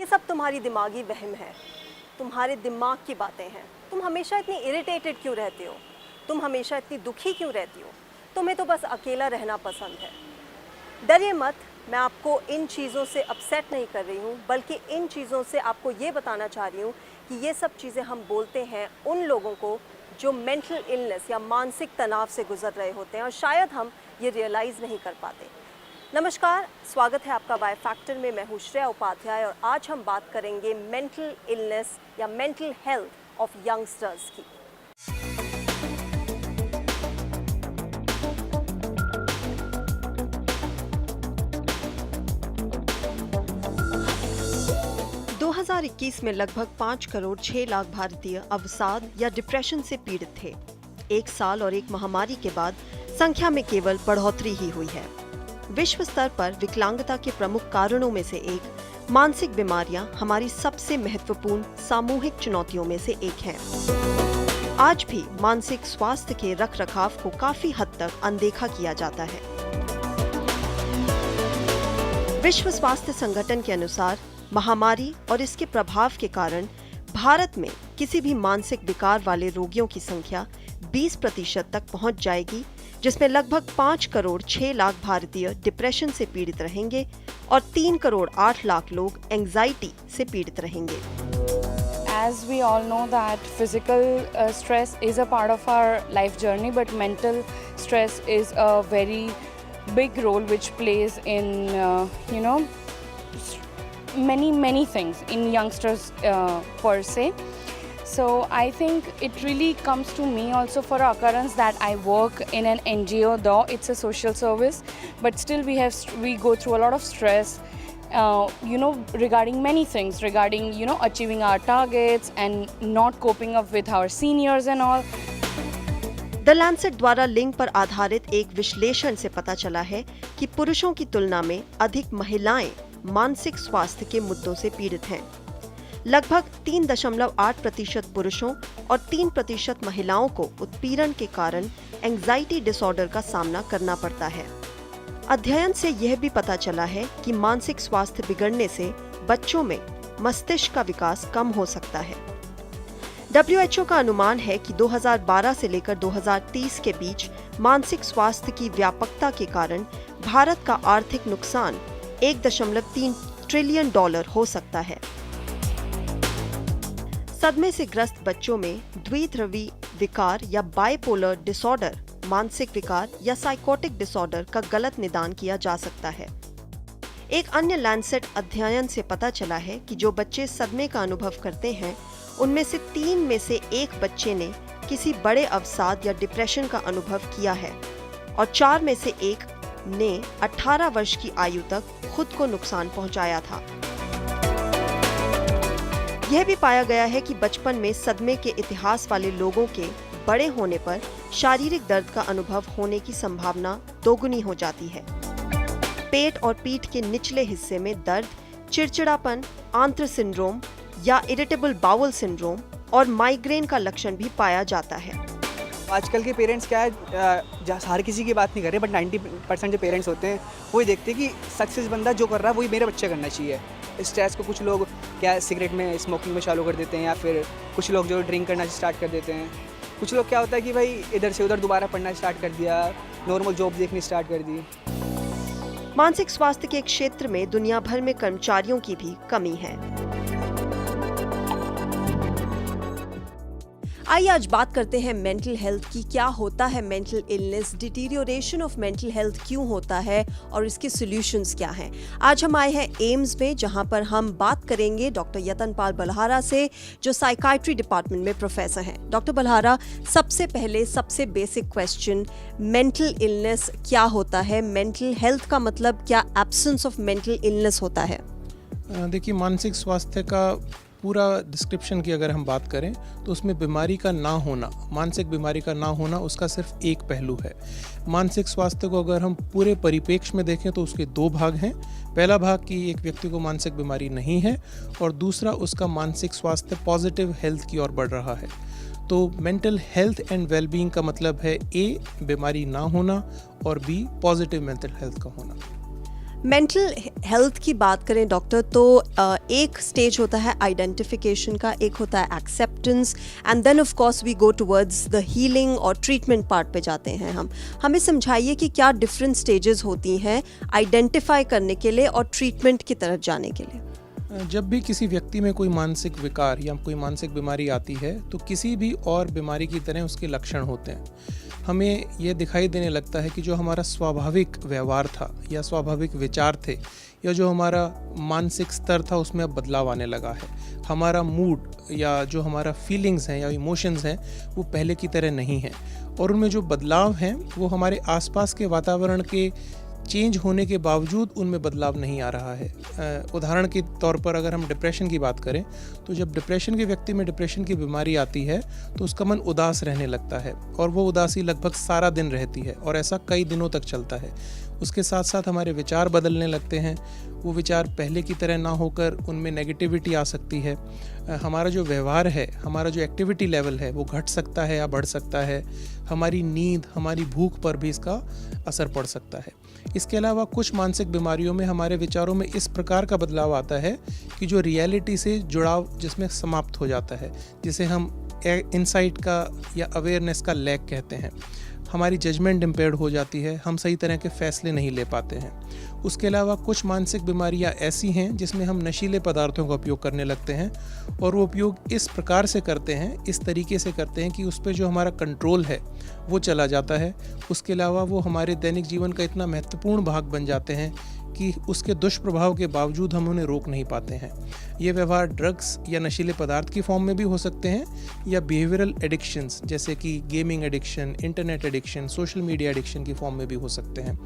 सब तुम्हारी दिमागी वहम है, तुम्हारे दिमाग की बातें हैं। तुम हमेशा इतनी इरिटेटेड क्यों रहते हो? तुम हमेशा इतनी दुखी क्यों रहती हो? तुम्हें तो बस अकेला रहना पसंद है। डरिए मत, मैं आपको इन चीज़ों से अपसेट नहीं कर रही हूँ, बल्कि इन चीज़ों से आपको ये बताना चाह रही हूँ कि ये सब चीज़ें हम बोलते हैं उन लोगों को जो मेंटल इलनेस या मानसिक तनाव से गुजर रहे होते हैं, और शायद हम ये रियलाइज़ नहीं कर पाते। नमस्कार, स्वागत है आपका वाई फैक्टर में। मैं हूँ श्रेया उपाध्याय और आज हम बात करेंगे मेंटल इलनेस या मेंटल हेल्थ ऑफ यंगस्टर्स की। दो 2021 में लगभग 5 करोड़ 6 लाख भारतीय अवसाद या डिप्रेशन से पीड़ित थे। एक साल और एक महामारी के बाद संख्या में केवल बढ़ोतरी ही हुई है। विश्व स्तर पर विकलांगता के प्रमुख कारणों में से एक मानसिक बीमारियां हमारी सबसे महत्वपूर्ण सामूहिक चुनौतियों में से एक है। आज भी मानसिक स्वास्थ्य के रखरखाव को काफी हद तक अनदेखा किया जाता है। विश्व स्वास्थ्य संगठन के अनुसार महामारी और इसके प्रभाव के कारण भारत में किसी भी मानसिक विकार वाले रोगियों की संख्या 20% तक पहुंच जाएगी, जिसमें लगभग 5 करोड़ 6 लाख भारतीय डिप्रेशन से पीड़ित रहेंगे और 3 करोड़ 8 लाख लोग एंजाइटी से पीड़ित रहेंगे। As we all know that physical stress is a part of our life journey, but mental stress is a very big role which plays in many things in youngsters per se. So I think it really comes to me also for an occurrence that I work in an NGO, though it's a social service, but still we go through a lot of stress, regarding many things, regarding achieving our targets and not coping up with our seniors and all. The Lancet द्वारा लिंग पर आधारित एक विश्लेषण से पता चला है कि पुरुषों की तुलना में अधिक महिलाएं मानसिक स्वास्थ्य के मुद्दों से पीड़ित हैं। लगभग 3.8% पुरुषों और 3% महिलाओं को उत्पीड़न के कारण एंजाइटी डिसऑर्डर का सामना करना पड़ता है। अध्ययन से यह भी पता चला है कि मानसिक स्वास्थ्य बिगड़ने से बच्चों में मस्तिष्क का विकास कम हो सकता है। WHO का अनुमान है कि 2012 से लेकर 2030 के बीच मानसिक स्वास्थ्य की व्यापकता के कारण भारत का आर्थिक नुकसान $1.3 ट्रिलियन हो सकता है। सदमे से ग्रस्त बच्चों में द्विध्रुवी विकार या बाइपोलर डिसऑर्डर, मानसिक विकार या साइकोटिक डिसऑर्डर का गलत निदान किया जा सकता है। एक अन्य लैंसेट अध्ययन से पता चला है कि जो बच्चे सदमे का अनुभव करते हैं, उनमें से 3 में से 1 बच्चे ने किसी बड़े अवसाद या डिप्रेशन का अनुभव किया है और 4 में से 1 ने 18 वर्ष की आयु तक खुद को नुकसान पहुंचाया था। यह भी पाया गया है कि बचपन में सदमे के इतिहास वाले लोगों के बड़े होने पर शारीरिक दर्द का अनुभव होने की संभावना दोगुनी हो जाती है। पेट और पीठ के निचले हिस्से में दर्द, चिड़चिड़ापन, आंत्र सिंड्रोम या इरिटेबल बाउल सिंड्रोम और माइग्रेन का लक्षण भी पाया जाता है। आजकल के पेरेंट्स क्या है, हर किसी की बात नहीं कर रहे, बट 90% जो पेरेंट्स होते हैं वही देखते हैं कि सक्सेस बंदा जो कर रहा है वही मेरे बच्चे करना चाहिए। स्ट्रेस को कुछ लोग क्या सिगरेट में, स्मोकिंग में चालू कर देते हैं, या फिर कुछ लोग जो ड्रिंक करना स्टार्ट कर देते हैं। कुछ लोग क्या होता है कि भाई इधर से उधर दोबारा पढ़ना स्टार्ट कर दिया, नॉर्मल जॉब देखनी स्टार्ट कर दी। मानसिक स्वास्थ्य के क्षेत्र में दुनिया भर में कर्मचारियों की भी कमी है। आइए आज बात करते हैं मेंटल हेल्थ की। क्या होता है mental illness, deterioration of mental health क्यों होता है और इसके सॉल्यूशंस क्या हैं। आज हम आए हैं एम्स में, जहां पर हम बात करेंगे डॉक्टर यतनपाल बलहारा से, जो साइकाइट्री डिपार्टमेंट में प्रोफेसर हैं। डॉक्टर बलहारा, सबसे पहले सबसे बेसिक क्वेश्चन, मेंटल इलनेस क्या होता है? मेंटल हेल्थ का मतलब क्या एब्सेंस ऑफ मेंटल इलनेस होता है? देखिए, मानसिक स्वास्थ्य का पूरा डिस्क्रिप्शन की अगर हम बात करें तो उसमें बीमारी का ना होना, मानसिक बीमारी का ना होना, उसका सिर्फ एक पहलू है। मानसिक स्वास्थ्य को अगर हम पूरे परिप्रेक्ष्य में देखें तो उसके 2 भाग हैं। पहला भाग कि एक व्यक्ति को मानसिक बीमारी नहीं है, और दूसरा उसका मानसिक स्वास्थ्य पॉजिटिव हेल्थ की ओर बढ़ रहा है। तो मेंटल हेल्थ एंड वेलबींग का मतलब है A, बीमारी ना होना, और B, पॉजिटिव मेंटल हेल्थ का होना। मेंटल हेल्थ की बात करें डॉक्टर, तो एक स्टेज होता है आइडेंटिफिकेशन का, एक होता है acceptance, and then of course we go towards the healing और ट्रीटमेंट पार्ट पे जाते हैं हम। हमें समझाइए कि क्या डिफरेंट स्टेजेस होती हैं आइडेंटिफाई करने के लिए और ट्रीटमेंट की तरफ जाने के लिए। जब भी किसी व्यक्ति में कोई मानसिक विकार या कोई मानसिक बीमारी आती है तो किसी भी और बीमारी की तरह उसके लक्षण होते हैं। हमें यह दिखाई देने लगता है कि जो हमारा स्वाभाविक व्यवहार था या स्वाभाविक विचार थे या जो हमारा मानसिक स्तर था उसमें अब बदलाव आने लगा है। हमारा मूड या जो हमारा फीलिंग्स हैं या इमोशंस हैं वो पहले की तरह नहीं हैं, और उनमें जो बदलाव हैं वो हमारे आसपास के वातावरण के चेंज होने के बावजूद उनमें बदलाव नहीं आ रहा है। उदाहरण के तौर पर अगर हम डिप्रेशन की बात करें तो जब डिप्रेशन के व्यक्ति में डिप्रेशन की बीमारी आती है तो उसका मन उदास रहने लगता है और वो उदासी लगभग सारा दिन रहती है और ऐसा कई दिनों तक चलता है। उसके साथ साथ हमारे विचार बदलने लगते हैं, वो विचार पहले की तरह ना होकर उनमें नेगेटिविटी आ सकती है। हमारा जो व्यवहार है, हमारा जो एक्टिविटी लेवल है वो घट सकता है या बढ़ सकता है। हमारी नींद, हमारी भूख पर भी इसका असर पड़ सकता है। इसके अलावा कुछ मानसिक बीमारियों में हमारे विचारों में इस प्रकार का बदलाव आता है कि जो रियलिटी से जुड़ाव जिसमें समाप्त हो जाता है, जिसे हम इंसाइट का या अवेयरनेस का लैक कहते हैं। हमारी जजमेंट इम्पेयर्ड हो जाती है, हम सही तरह के फैसले नहीं ले पाते हैं। उसके अलावा कुछ मानसिक बीमारियां ऐसी हैं जिसमें हम नशीले पदार्थों का उपयोग करने लगते हैं, और वो उपयोग इस प्रकार से करते हैं, इस तरीके से करते हैं कि उस पर जो हमारा कंट्रोल है वो चला जाता है। उसके अलावा वो हमारे दैनिक जीवन का इतना महत्वपूर्ण भाग बन जाते हैं कि उसके दुष्प्रभाव के बावजूद हम उन्हें रोक नहीं पाते हैं। ये व्यवहार ड्रग्स या नशीले पदार्थ की फॉर्म में भी हो सकते हैं या बिहेवियरल एडिक्शंस जैसे कि gaming addiction, internet addiction, social media addiction की फॉर्म में भी हो सकते हैं।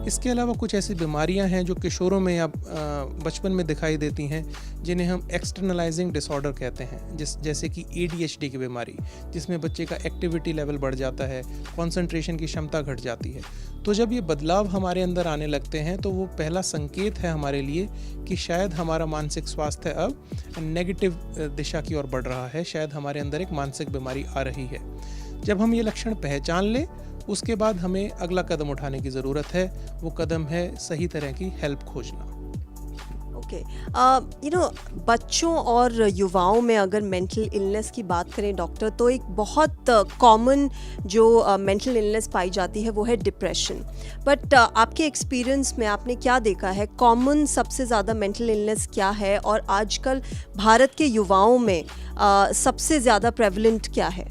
इसके अलावा कुछ ऐसी बीमारियां हैं जो किशोरों में या बचपन में दिखाई देती हैं, जिन्हें हम एक्सटर्नलाइजिंग डिसऑर्डर कहते हैं, जैसे कि ADHD की बीमारी, जिसमें बच्चे का एक्टिविटी लेवल बढ़ जाता है, कंसंट्रेशन की क्षमता घट जाती है। तो जब ये बदलाव हमारे अंदर आने लगते हैं तो वो पहला संकेत है हमारे लिए कि शायद हमारा मानसिक स्वास्थ्य अब नेगेटिव दिशा की ओर बढ़ रहा है, शायद हमारे अंदर एक मानसिक बीमारी आ रही है। जब हम ये लक्षण पहचान लें उसके बाद हमें अगला कदम उठाने की ज़रूरत है। वो कदम है सही तरह की हेल्प खोजना। ओके, बच्चों और युवाओं में अगर मेंटल इलनेस की बात करें डॉक्टर, तो एक बहुत कॉमन जो मेंटल इलनेस पाई जाती है वो है डिप्रेशन। बट आपके एक्सपीरियंस में आपने क्या देखा है, कॉमन सबसे ज़्यादा मेंटल इलनेस क्या है, और आजकल भारत के युवाओं में सबसे ज़्यादा प्रेवलेंट क्या है?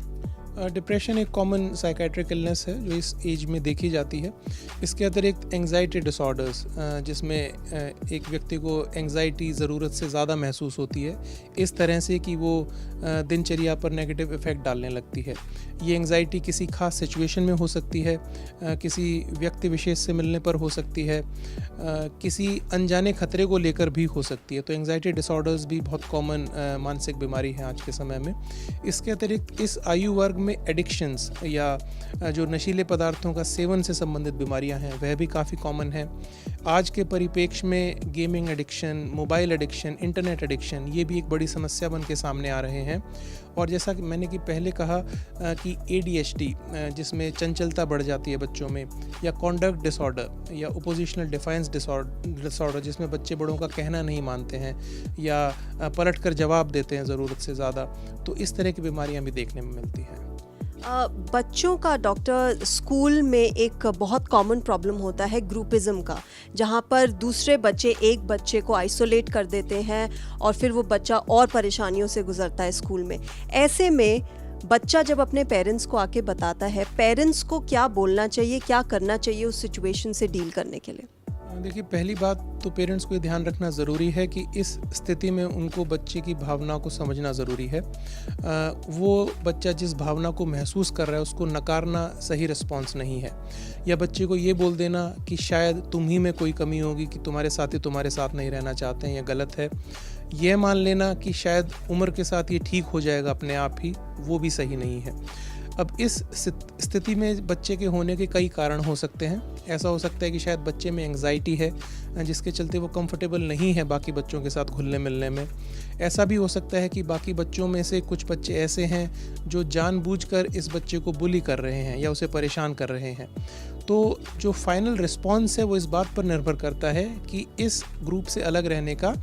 डिप्रेशन एक कॉमन साइकेट्रिक इलनेस है जो इस एज में देखी जाती है। इसके अतिरिक्त एंग्जाइटी डिसऑर्डर्स, जिसमें एक व्यक्ति को एंग्जाइटी ज़रूरत से ज़्यादा महसूस होती है, इस तरह से कि वो दिनचर्या पर नेगेटिव इफ़ेक्ट डालने लगती है। ये एंग्जाइटी किसी खास सिचुएशन में हो सकती है, किसी व्यक्ति विशेष से मिलने पर हो सकती है, किसी अनजाने खतरे को लेकर भी हो सकती है। तो एंग्जाइटी डिसऑर्डर्स भी बहुत कॉमन मानसिक बीमारी है आज के समय में। इसके अतिरिक्त इस आयु वर्ग में एडिक्शंस या जो नशीले पदार्थों का सेवन से संबंधित बीमारियां हैं वह भी काफ़ी कॉमन है। आज के परिप्रेक्ष्य में gaming addiction, mobile addiction, internet addiction, ये भी एक बड़ी समस्या बन के सामने आ रहे हैं। और जैसा कि मैंने पहले कहा कि ADHD, जिसमें चंचलता बढ़ जाती है बच्चों में, या कॉन्डक्ट डिसऑर्डर या ओपोजिशनल डिफाइंस डिसऑर्डर, जिसमें बच्चे बड़ों का कहना नहीं मानते हैं या पलट कर जवाब देते हैं ज़रूरत से ज़्यादा, तो इस तरह की बीमारियां भी देखने में मिलती हैं। बच्चों का डॉक्टर स्कूल में एक बहुत कॉमन प्रॉब्लम होता है ग्रुपिज्म का, जहाँ पर दूसरे बच्चे एक बच्चे को आइसोलेट कर देते हैं और फिर वो बच्चा और परेशानियों से गुजरता है स्कूल में। ऐसे में बच्चा जब अपने पेरेंट्स को आके बताता है, पेरेंट्स को क्या बोलना चाहिए, क्या करना चाहिए उस सिचुएशन से डील करने के लिए? देखिए, पहली बात तो पेरेंट्स को ये ध्यान रखना ज़रूरी है कि इस स्थिति में उनको बच्चे की भावना को समझना ज़रूरी है। वो बच्चा जिस भावना को महसूस कर रहा है उसको नकारना सही रिस्पॉन्स नहीं है, या बच्चे को ये बोल देना कि शायद तुम ही में कोई कमी होगी कि तुम्हारे साथी तुम्हारे साथ नहीं रहना चाहते हैं, यह गलत है। यह मान लेना कि शायद उम्र के साथ ये ठीक हो जाएगा अपने आप ही, वो भी सही नहीं है। अब इस स्थिति में बच्चे के होने के कई कारण हो सकते हैं। ऐसा हो सकता है कि शायद बच्चे में एंग्जाइटी है जिसके चलते वो कंफर्टेबल नहीं है बाकी बच्चों के साथ घुलने मिलने में। ऐसा भी हो सकता है कि बाकी बच्चों में से कुछ बच्चे ऐसे हैं जो जानबूझकर इस बच्चे को बुली कर रहे हैं या उसे परेशान कर रहे हैं। तो जो फाइनल रिस्पॉन्स है वो इस बात पर निर्भर करता है कि इस ग्रुप से अलग रहने का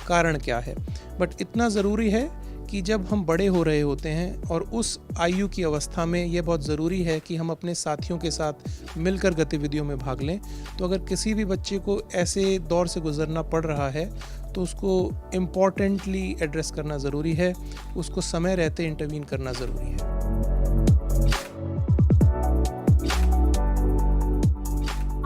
कारण क्या है। बट इतना ज़रूरी है कि जब हम बड़े हो रहे होते हैं और उस आयु की अवस्था में ये बहुत ज़रूरी है कि हम अपने साथियों के साथ मिलकर गतिविधियों में भाग लें। तो अगर किसी भी बच्चे को ऐसे दौर से गुजरना पड़ रहा है तो उसको इम्पॉर्टेंटली एड्रेस करना ज़रूरी है, उसको समय रहते इंटरवीन करना ज़रूरी है।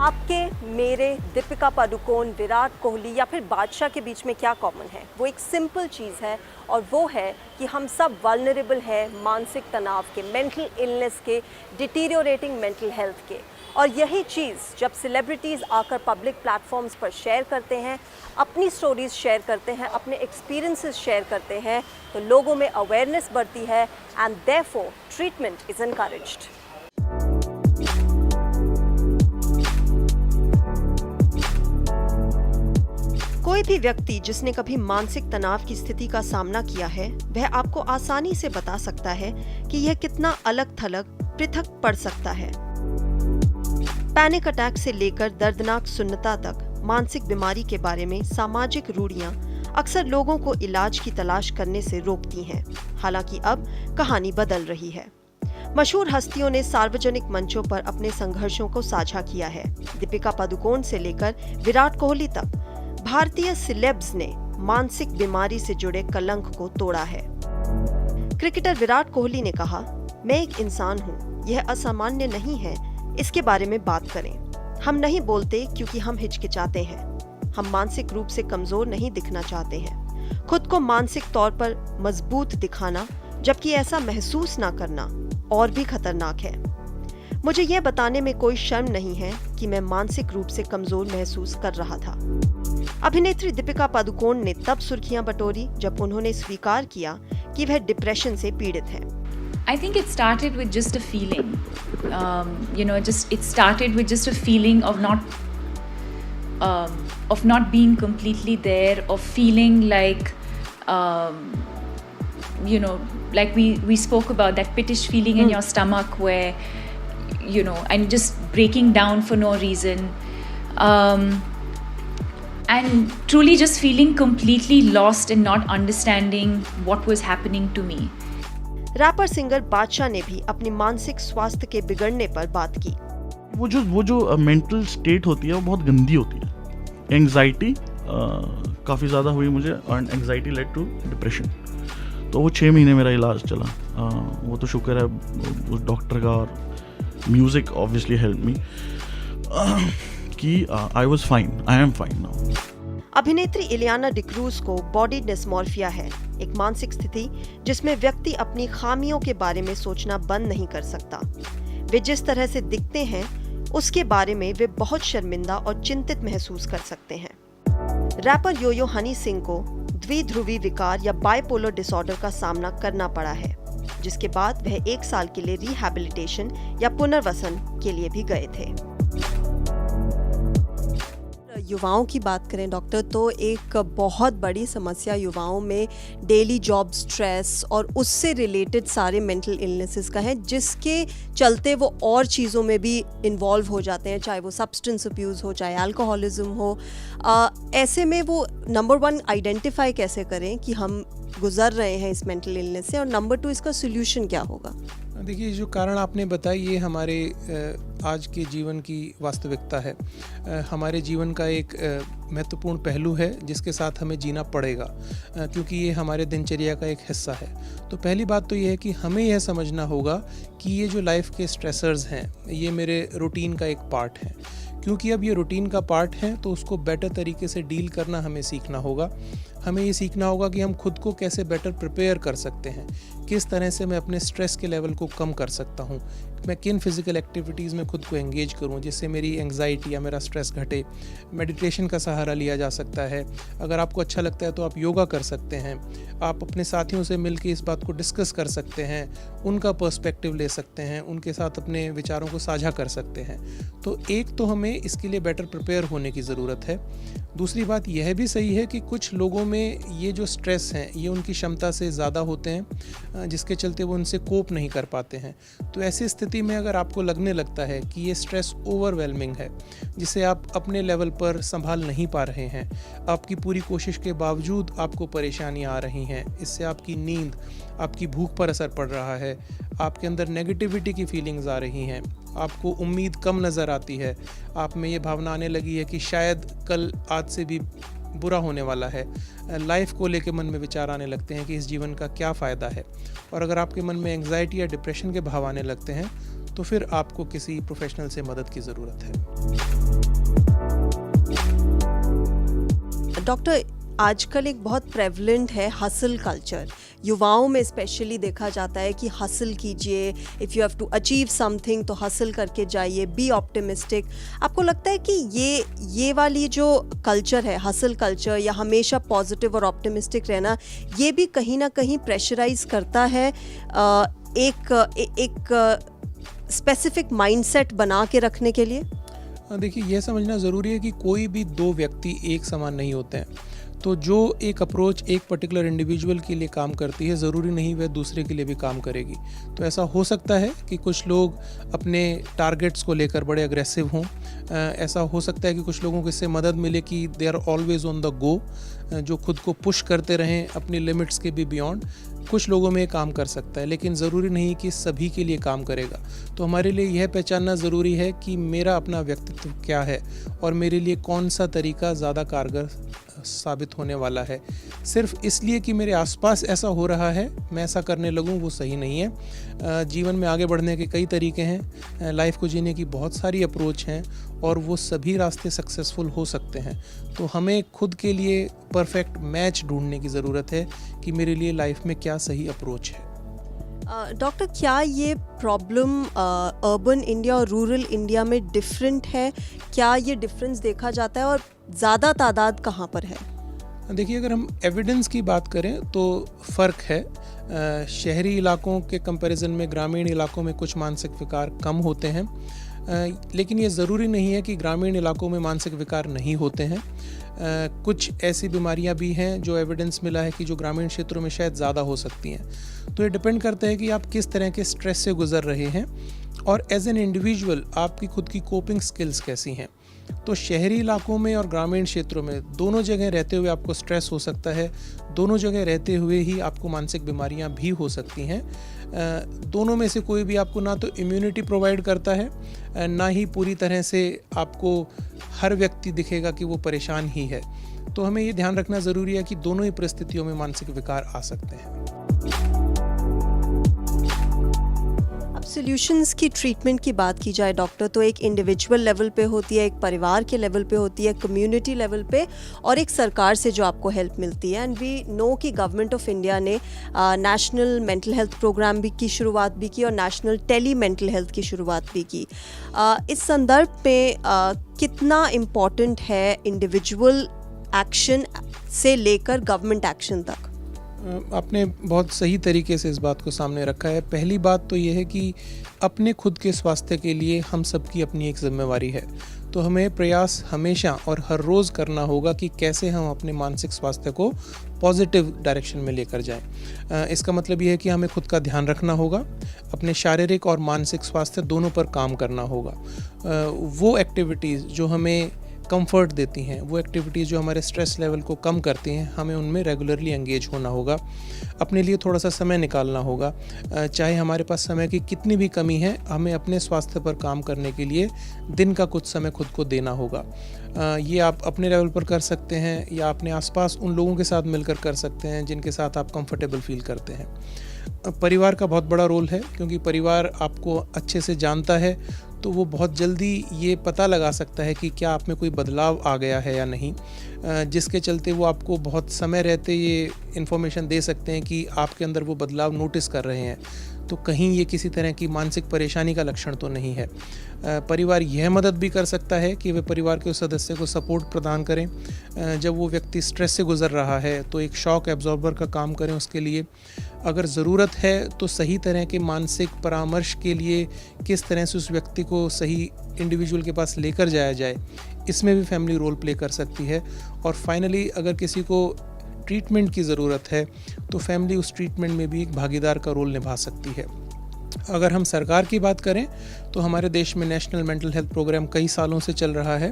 आपके, मेरे, दीपिका पादुकोण, विराट कोहली या फिर बादशाह के बीच में क्या कॉमन है? वो एक सिंपल चीज़ है और वो है कि हम सब वल्नरेबल हैं मानसिक तनाव के, मेंटल इलनेस के, डिटीरियोरेटिंग मेंटल हेल्थ के। और यही चीज़ जब सेलिब्रिटीज़ आकर पब्लिक प्लेटफॉर्म्स पर शेयर करते हैं, अपनी स्टोरीज़ शेयर करते हैं, अपने एक्सपीरियंसेस शेयर करते हैं, तो लोगों में अवेयरनेस बढ़ती है and therefore treatment is encouraged. कोई भी व्यक्ति जिसने कभी मानसिक तनाव की स्थिति का सामना किया है, वह आपको आसानी से बता सकता है कि यह कितना अलग थलग पृथक पड़ सकता है। पैनिक अटैक से लेकर दर्दनाक सुन्नता तक मानसिक बीमारी के बारे में सामाजिक रूढ़ियां अक्सर लोगों को इलाज की तलाश करने से रोकती हैं। हालांकि अब कहानी बदल रही है। मशहूर हस्तियों ने सार्वजनिक मंचों पर अपने संघर्षों को साझा किया है। दीपिका पादुकोण से लेकर विराट कोहली तक भारतीय सिलेब्स ने मानसिक बीमारी से जुड़े कलंक को तोड़ा है। क्रिकेटर विराट कोहली ने कहा, मैं एक इंसान हूँ, यह असामान्य नहीं है, इसके बारे में बात करें। हम नहीं बोलते क्योंकि हम हिचकिचाते हैं। हम मानसिक रूप से कमजोर नहीं दिखना चाहते हैं। खुद को मानसिक तौर पर मजबूत दिखाना, जबकि ऐसा महसूस ना करना और भी खतरनाक है। मुझे यह बताने में कोई शर्म नहीं है कि मैं मानसिक रूप से कमजोर महसूस कर रहा था। अभिनेत्री दीपिका पादुकोण ने तब सुर्खियां बटोरी जब उन्होंने स्वीकार किया कि वह डिप्रेशन से पीड़ित हैं। I think it started with just a feeling, it started with just a feeling of not being completely there, of feeling like, like we spoke about that pittish feeling in your stomach where, and just breaking down for no reason, and truly just feeling completely lost and not understanding what was happening to me. Wrapper singer बादशाह ने भी अपनी मानसिक स्वास्थ्य के बिगड़ने पर बात की। वो जो मेंटल स्टेट होती है वो बहुत गंदी होती है। एंग्जाइटी काफ़ी ज़्यादा हुई मुझे और एंग्जाइटी लेड टू डिप्रेशन। तो वो 6 महीने मेरा इलाज चला। वो तो शुक्र है उस डॉक्टर का, और म्यूज़िक ऑब्वियसली हेल्प मी कि I was fine, I am fine now. अभिनेत्री इलियाना डिक्रूज को बॉडी डिस्मॉर्फिया है, एक मानसिक स्थिति जिसमें व्यक्ति अपनी खामियों के बारे में सोचना बंद नहीं कर सकता। वे जिस तरह से दिखते हैं उसके बारे में वे बहुत शर्मिंदा और चिंतित महसूस कर सकते हैं। रैपर योयो हनी सिंह को द्विध्रुवी विकार या बाइपोलर डिसऑर्डर का सामना करना पड़ा है, जिसके बाद वह 1 साल के लिए रिहैबिलिटेशन या पुनर्वसन के लिए भी गए थे। युवाओं की बात करें डॉक्टर, तो एक बहुत बड़ी समस्या युवाओं में डेली जॉब स्ट्रेस और उससे रिलेटेड सारे मेंटल इलनेसेस का है, जिसके चलते वो और चीज़ों में भी इन्वॉल्व हो जाते हैं, चाहे वो सब्सटेंस अब्यूज़ हो, चाहे अल्कोहलिज्म हो। ऐसे में वो नंबर 1 आइडेंटिफाई कैसे करें कि हम गुजर रहे हैं इस मेंटल इलनेस से, और नंबर 2 इसका सोल्यूशन क्या होगा? देखिए, जो कारण आपने बताई ये हमारे आज के जीवन की वास्तविकता है। हमारे जीवन का एक महत्वपूर्ण पहलू है जिसके साथ हमें जीना पड़ेगा, क्योंकि ये हमारे दिनचर्या का एक हिस्सा है। तो पहली बात तो ये है कि हमें यह समझना होगा कि ये जो लाइफ के स्ट्रेसर्स हैं ये मेरे रूटीन का एक पार्ट है। क्योंकि अब ये रूटीन का पार्ट है तो उसको बेटर तरीके से डील करना हमें सीखना होगा। हमें ये सीखना होगा कि हम खुद को कैसे बेटर प्रिपेयर कर सकते हैं, किस तरह से मैं अपने स्ट्रेस के लेवल को कम कर सकता हूँ, मैं किन फिज़िकल एक्टिविटीज़ में खुद को एंगेज करूँ जिससे मेरी एंग्जाइटी या मेरा स्ट्रेस घटे। मेडिटेशन का सहारा लिया जा सकता है। अगर आपको अच्छा लगता है तो आप योगा कर सकते हैं। आप अपने साथियों से मिलकर इस बात को डिस्कस कर सकते हैं, उनका पर्सपेक्टिव ले सकते हैं, उनके साथ अपने विचारों को साझा कर सकते हैं। तो एक तो हमें इसके लिए बेटर प्रिपेयर होने की ज़रूरत है। दूसरी बात यह भी सही है कि कुछ लोगों में ये जो स्ट्रेस हैं ये उनकी क्षमता से ज़्यादा होते हैं, जिसके चलते वो उनसे कोप नहीं कर पाते हैं। तो ऐसी स्थिति स्थिति में अगर आपको लगने लगता है कि ये स्ट्रेस ओवरवेलमिंग है, जिसे आप अपने लेवल पर संभाल नहीं पा रहे हैं, आपकी पूरी कोशिश के बावजूद आपको परेशानियां आ रही हैं, इससे आपकी नींद, आपकी भूख पर असर पड़ रहा है, आपके अंदर नेगेटिविटी की फीलिंग्स आ रही हैं, आपको उम्मीद कम नज़र आती है, आप में ये भावना आने लगी है कि शायद कल आज से भी बुरा होने वाला है, लाइफ को लेके मन में विचार आने लगते हैं कि इस जीवन का क्या फ़ायदा है, और अगर आपके मन में एंग्जाइटी या डिप्रेशन के भाव आने लगते हैं तो फिर आपको किसी प्रोफेशनल से मदद की ज़रूरत है। डॉक्टर, आजकल एक बहुत प्रेवलेंट है हसल कल्चर। युवाओं में स्पेशली देखा जाता है कि हसल कीजिए, if you have to achieve something तो हसल करके जाइए, बी ऑप्टिमिस्टिक। आपको लगता है कि ये वाली जो कल्चर है, हसल कल्चर, या हमेशा पॉजिटिव और ऑप्टिमिस्टिक रहना, ये भी कहीं ना कहीं प्रेशराइज करता है एक स्पेसिफिक माइंडसेट बना के रखने के लिए? देखिए, यह समझना ज़रूरी है कि कोई भी दो व्यक्ति एक समान नहीं होते हैं। तो जो एक अप्रोच एक पर्टिकुलर इंडिविजुअल के लिए काम करती है, ज़रूरी नहीं वह दूसरे के लिए भी काम करेगी। तो ऐसा हो सकता है कि कुछ लोग अपने टारगेट्स को लेकर बड़े अग्रेसिव हों, ऐसा हो सकता है कि कुछ लोगों को इससे मदद मिले कि they are always on the go, जो खुद को पुश करते रहें अपनी लिमिट्स के भी बियॉन्ड। कुछ लोगों में ये काम कर सकता है, लेकिन ज़रूरी नहीं कि सभी के लिए काम करेगा। तो हमारे लिए यह पहचानना ज़रूरी है कि मेरा अपना व्यक्तित्व क्या है और मेरे लिए कौन सा तरीका ज़्यादा कारगर साबित होने वाला है। सिर्फ इसलिए कि मेरे आसपास ऐसा हो रहा है मैं ऐसा करने लगूं, वो सही नहीं है। जीवन में आगे बढ़ने के कई तरीके हैं, लाइफ को जीने की बहुत सारी अप्रोच हैं और वो सभी रास्ते सक्सेसफुल हो सकते हैं। तो हमें खुद के लिए परफेक्ट मैच ढूंढने की ज़रूरत है कि मेरे लिए लाइफ में क्या सही अप्रोच है। डॉक्टर, क्या ये प्रॉब्लम अर्बन इंडिया और रूरल इंडिया में डिफरेंट है? क्या ये डिफरेंस देखा जाता है और ज़्यादा तादाद कहाँ पर है? देखिए, अगर हम एविडेंस की बात करें तो फ़र्क है। शहरी इलाकों के कंपैरिजन में ग्रामीण इलाकों में कुछ मानसिक विकार कम होते हैं, लेकिन ये ज़रूरी नहीं है कि ग्रामीण इलाकों में मानसिक विकार नहीं होते हैं। कुछ ऐसी बीमारियां भी हैं जो एविडेंस मिला है कि जो ग्रामीण क्षेत्रों में शायद ज़्यादा हो सकती हैं। तो ये डिपेंड करता है कि आप किस तरह के स्ट्रेस से गुजर रहे हैं और एज एन इंडिविजुअल आपकी खुद की कोपिंग स्किल्स कैसी हैं। तो शहरी इलाकों में और ग्रामीण क्षेत्रों में दोनों जगह रहते हुए आपको स्ट्रेस हो सकता है, दोनों जगह रहते हुए ही आपको मानसिक बीमारियां भी हो सकती हैं। दोनों में से कोई भी आपको ना तो इम्यूनिटी प्रोवाइड करता है, ना ही पूरी तरह से आपको हर व्यक्ति दिखेगा कि वो परेशान ही है। तो हमें ये ध्यान रखना ज़रूरी है कि दोनों ही परिस्थितियों में मानसिक विकार आ सकते हैं। सॉल्यूशंस की ट्रीटमेंट की बात की जाए डॉक्टर, तो एक इंडिविजुअल लेवल पे होती है, एक परिवार के लेवल पे होती है, कम्युनिटी लेवल पे, और एक सरकार से जो आपको हेल्प मिलती है। एंड वी नो कि गवर्नमेंट ऑफ इंडिया ने नेशनल मेंटल हेल्थ प्रोग्राम भी की शुरुआत भी की और नेशनल टेली मेंटल हेल्थ की शुरुआत भी की। इस संदर्भ में कितना इम्पॉर्टेंट है इंडिविजुअल एक्शन से लेकर गवर्नमेंट एक्शन तक? आपने बहुत सही तरीके से इस बात को सामने रखा है। पहली बात तो ये है कि अपने खुद के स्वास्थ्य के लिए हम सबकी अपनी एक जिम्मेवारी है। तो हमें प्रयास हमेशा और हर रोज़ करना होगा कि कैसे हम अपने मानसिक स्वास्थ्य को पॉजिटिव डायरेक्शन में लेकर जाएं। इसका मतलब ये है कि हमें खुद का ध्यान रखना होगा, अपने शारीरिक और मानसिक स्वास्थ्य दोनों पर काम करना होगा। वो एक्टिविटीज़ जो हमें कंफर्ट देती हैं, वो एक्टिविटीज़ जो हमारे स्ट्रेस लेवल को कम करती हैं, हमें उनमें रेगुलरली एंगेज होना होगा। अपने लिए थोड़ा सा समय निकालना होगा, चाहे हमारे पास समय की कितनी भी कमी है, हमें अपने स्वास्थ्य पर काम करने के लिए दिन का कुछ समय खुद को देना होगा। ये आप अपने लेवल पर कर सकते हैं या अपने आसपास उन लोगों के साथ मिलकर कर सकते हैं जिनके साथ आप कंफर्टेबल फील करते हैं। परिवार का बहुत बड़ा रोल है, क्योंकि परिवार आपको अच्छे से जानता है, तो वो बहुत जल्दी ये पता लगा सकता है कि क्या आप में कोई बदलाव आ गया है या नहीं, जिसके चलते वो आपको बहुत समय रहते ये इन्फॉर्मेशन दे सकते हैं कि आपके अंदर वो बदलाव नोटिस कर रहे हैं। तो कहीं ये किसी तरह की मानसिक परेशानी का लक्षण तो नहीं है। परिवार यह मदद भी कर सकता है कि वे परिवार के उस सदस्य को सपोर्ट प्रदान करें। जब वो व्यक्ति स्ट्रेस से गुजर रहा है तो एक शॉक एब्जॉर्बर का काम करें उसके लिए। अगर ज़रूरत है तो सही तरह के मानसिक परामर्श के लिए किस तरह से उस व्यक्ति को सही इंडिविजुअल के पास लेकर जाया जाए, इसमें भी फैमिली रोल प्ले कर सकती है। और फाइनली अगर किसी को ट्रीटमेंट की ज़रूरत है तो फैमिली उस ट्रीटमेंट में भी एक भागीदार का रोल निभा सकती है। अगर हम सरकार की बात करें तो हमारे देश में नेशनल मेंटल हेल्थ प्रोग्राम कई सालों से चल रहा है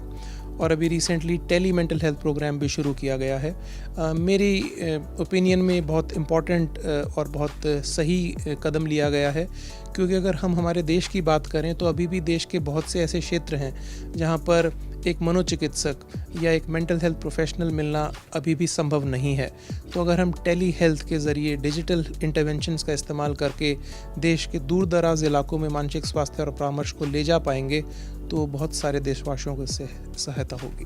और अभी recently tele mental health programme भी शुरू किया गया है। मेरी ओपिनियन में बहुत इम्पॉर्टेंट और बहुत सही कदम लिया गया है, क्योंकि अगर हम हमारे देश की बात करें तो अभी भी देश के बहुत से ऐसे क्षेत्र हैं जहां पर एक मनोचिकित्सक या एक मेंटल हेल्थ प्रोफेशनल मिलना अभी भी संभव नहीं है। तो अगर हम टेली हेल्थ के ज़रिए डिजिटल इंटरवेंशंस का इस्तेमाल करके देश के दूर दराज इलाकों में मानसिक स्वास्थ्य और परामर्श को ले जा पाएंगे तो बहुत सारे देशवासियों को इससे सहायता होगी।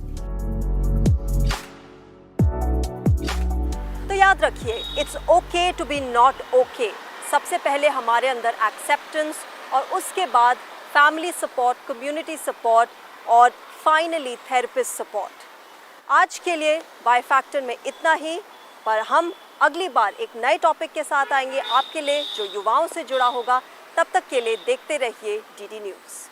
तो याद रखिए, it's okay to be not okay. सबसे पहले हमारे अंदर एक्सेप्टेंस और उसके बाद फैमिली सपोर्ट, कम्युनिटी सपोर्ट और फाइनली थेरेपिस्ट सपोर्ट। आज के लिए वाई फैक्टर में इतना ही, पर हम अगली बार एक नए टॉपिक के साथ आएंगे आपके लिए जो युवाओं से जुड़ा होगा। तब तक के लिए देखते रहिए डीडी न्यूज़।